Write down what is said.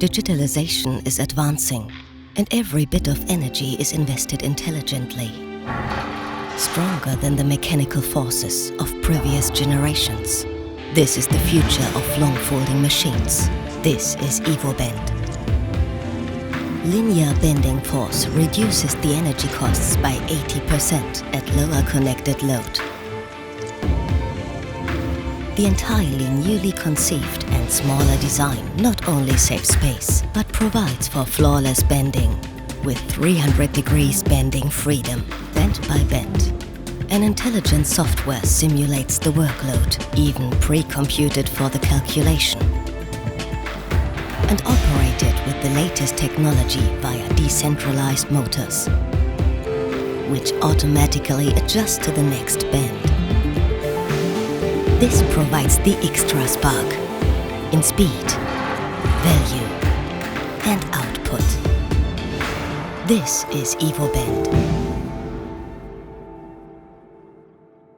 Digitalization is advancing, and every bit of energy is invested intelligently. Stronger than the mechanical forces of previous generations. This is the future of long-folding machines. This is EVOBEND. Linear bending force reduces the energy costs by 80% at lower connected load. The entirely newly conceived and smaller design not only saves space, but provides for flawless bending with 300 degrees bending freedom, bend by bend. An intelligent software simulates the workload, even pre-computed for the calculation, and operated with the latest technology via decentralized motors, which automatically adjust to the next bend. This provides the extra spark in speed, value, and output. This is EVOBEND.